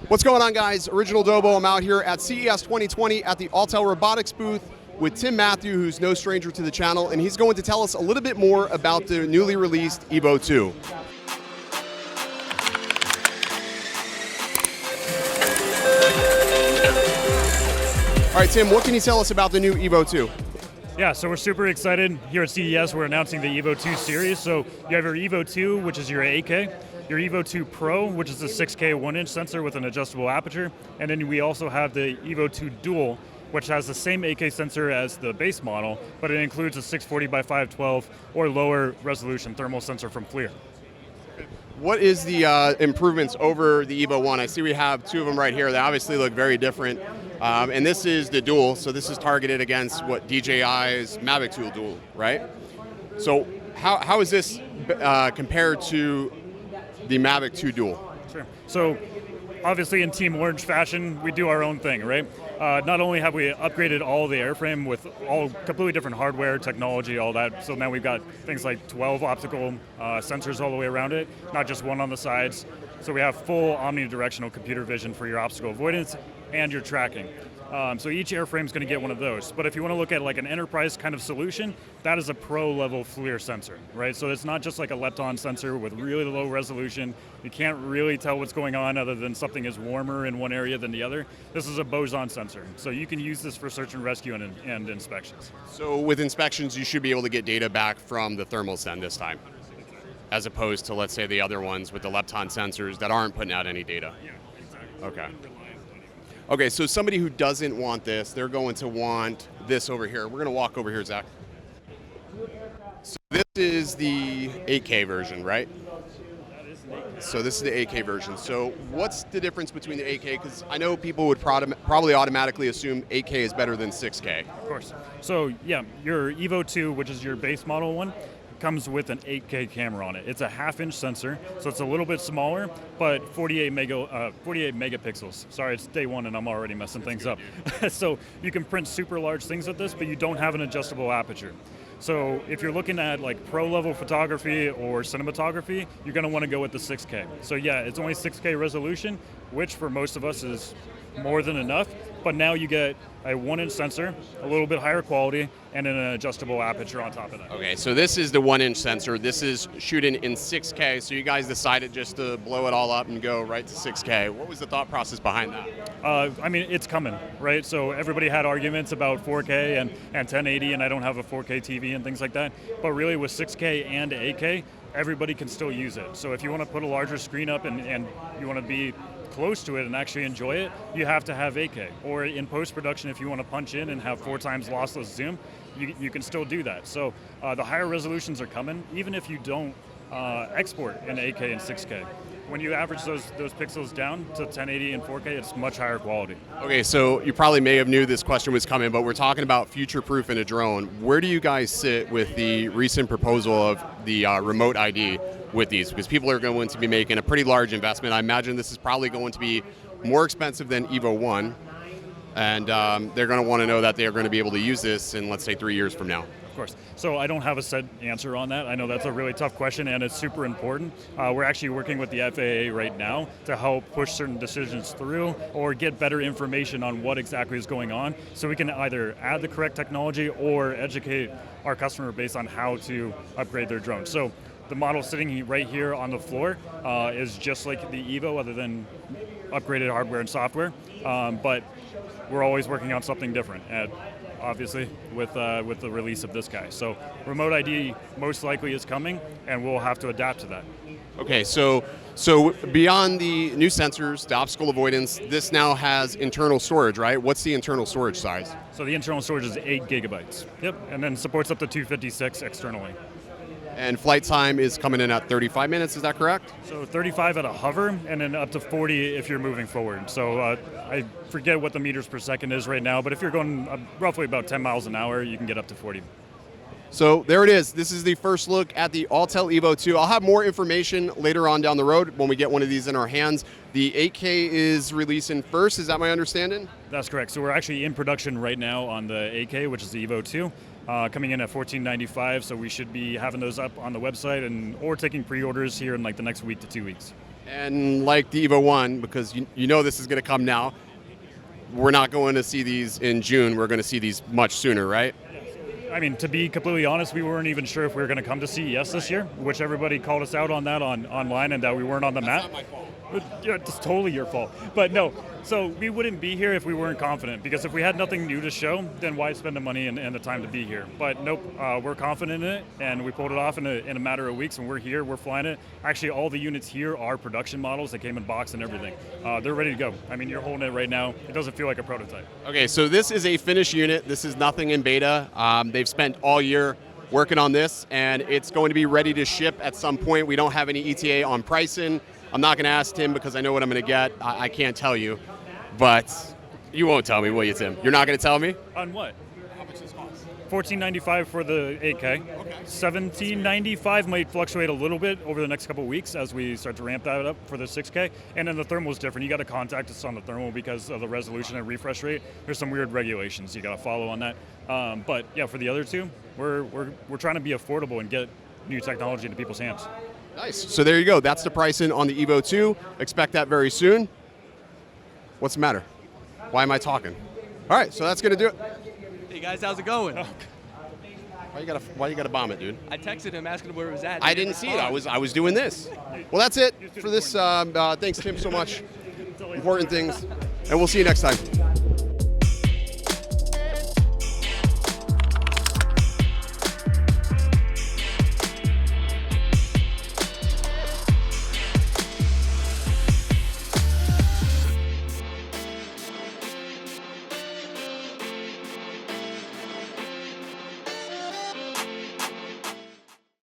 What's going on, guys? Original Dobo. I'm out here at CES 2020 at the Autel Robotics booth with Tim Matthew, who's no stranger to the channel, and he's going to tell us a little bit more about the newly released Evo2. All right, Tim, what can you tell us about the new Evo2? Yeah, so we're super excited. Here at CES, we're announcing the Evo2 series. So you have your Evo2, which is your 8K, your Evo2 Pro, which is a 6K 1-inch sensor with an adjustable aperture, and then we also have the Evo2 Dual, which has the same 8K sensor as the base model, but it includes a 640 by 512 or lower resolution thermal sensor from FLIR. What is the improvements over the Evo1? I see we have two of them right here. They obviously look very different. And this is the Dual, so this is targeted against what DJI's Mavic 2 Dual, right? So how is this compared to the Mavic 2 Dual? Sure. So obviously in Team Orange fashion, we do our own thing, right? Not only have we upgraded all the airframe with all completely different hardware, technology, all that, so now we've got things like 12 optical sensors all the way around it, not just one on the sides. So we have full omnidirectional computer vision for your obstacle avoidance and your tracking. So each airframe is going to get one of those. But if you want to look at like an enterprise kind of solution, that is a pro level FLIR sensor, right? So it's not just like a lepton sensor with really low resolution. You can't really tell what's going on other than something is warmer in one area than the other. This is a boson sensor. So you can use this for search and rescue and inspections. So with inspections, you should be able to get data back from the thermals then this time, as opposed to, let's say, the other ones with the lepton sensors that aren't putting out any data. Yeah, exactly. Okay. Okay, so somebody who doesn't want this, they're going to want this over here. We're going to walk over here, Zach. So this is the 8K version, right? So this is the 8K version. So what's the difference between the 8K? Because I know people would probably automatically assume 8K is better than 6K. Of course. So yeah, your Evo2, which is your base model one, comes with an 8K camera on it. It's a half-inch sensor, so it's a little bit smaller, but 48 megapixels. Sorry, it's day one and I'm already messing things up. So you can print super large things with this, but you don't have an adjustable aperture. So if you're looking at like pro-level photography or cinematography, you're going to want to go with the 6K. So yeah, it's only 6K resolution, which for most of us is more than enough, but now you get a 1-inch sensor, a little bit higher quality, and an adjustable aperture on top of that. Okay, so this is the 1-inch sensor. This is shooting in 6K, so you guys decided just to blow it all up and go right to 6K. What was the thought process behind that? I mean, it's coming, right? So everybody had arguments about 4K and 1080, and I don't have a 4K TV and things like that, but really with 6K and 8K, everybody can still use it. So if you want to put a larger screen up and you want to be close to it and actually enjoy it, you have to have 8K. Or in post-production, if you want to punch in and have 4 times lossless zoom, you can still do that. So the higher resolutions are coming, even if you don't export in 8K and 6K. When you average those pixels down to 1080 and 4K, it's much higher quality. Okay, so you probably may have knew this question was coming, but we're talking about future-proof in a drone. Where do you guys sit with the recent proposal of the remote ID with these? Because people are going to be making a pretty large investment. I imagine this is probably going to be more expensive than Evo1, and they're going to want to know that they are going to be able to use this in, let's say, 3 years from now. Of course. So I don't have a set answer on that. I know that's a really tough question and it's super important. We're actually working with the FAA right now to help push certain decisions through or get better information on what exactly is going on so we can either add the correct technology or educate our customer base on how to upgrade their drone. So the model sitting right here on the floor is just like the Evo other than upgraded hardware and software, but we're always working on something different. Obviously, with the release of this guy. So remote ID most likely is coming, and we'll have to adapt to that. Okay, so beyond the new sensors, the obstacle avoidance, this now has internal storage, right? What's the internal storage size? So the internal storage is 8 gigabytes. Yep, and then supports up to 256 externally. And flight time is coming in at 35 minutes, is that correct? So 35 at a hover, and then up to 40 if you're moving forward. So I forget what the meters per second is right now, but if you're going roughly about 10 miles an hour, you can get up to 40. So there it is. This is the first look at the Autel EVO2. I'll have more information later on down the road when we get one of these in our hands. The 8K is releasing first, is that my understanding? That's correct. So we're actually in production right now on the 8K, which is the EVO2. Coming in at $14.95, so we should be having those up on the website or taking pre-orders here in like the next week to 2 weeks. And like the Evo 1, because you know this is going to come now, we're not going to see these in June. We're going to see these much sooner, right? I mean, to be completely honest, we weren't even sure if we were going to come to CES this year, which everybody called us out on that online and that we weren't on the map. That's not my fault. Yeah, it's totally your fault. But no, so we wouldn't be here if we weren't confident, because if we had nothing new to show, then why spend the money and the time to be here? But nope, we're confident in it, and we pulled it off in a matter of weeks, and we're here, we're flying it. Actually, all the units here are production models that came in box and everything. They're ready to go. I mean, you're holding it right now. It doesn't feel like a prototype. Okay, so this is a finished unit. This is nothing in beta. They've spent all year working on this, and it's going to be ready to ship at some point. We don't have any ETA on pricing. I'm not going to ask Tim because I know what I'm going to get. I can't tell you, but you won't tell me, will you, Tim? You're not going to tell me? On what? How much this costs? $14.95 for the 8K. Okay. $17.95 might fluctuate a little bit over the next couple of weeks as we start to ramp that up for the 6K. And then the thermal is different. You got to contact us on the thermal because of the resolution and refresh rate. There's some weird regulations you got to follow on that. But yeah, for the other two, we're trying to be affordable and get new technology into people's hands. Nice. So there you go. That's the pricing on the Evo 2. Expect that very soon. What's the matter? Why am I talking? All right, so that's going to do it. Hey guys, how's it going? Why you gotta bomb it, dude? I texted him asking him where it was at. I didn't see it. I was doing this. Well, that's it for this. Thanks, Tim, so much. Important things, and we'll see you next time.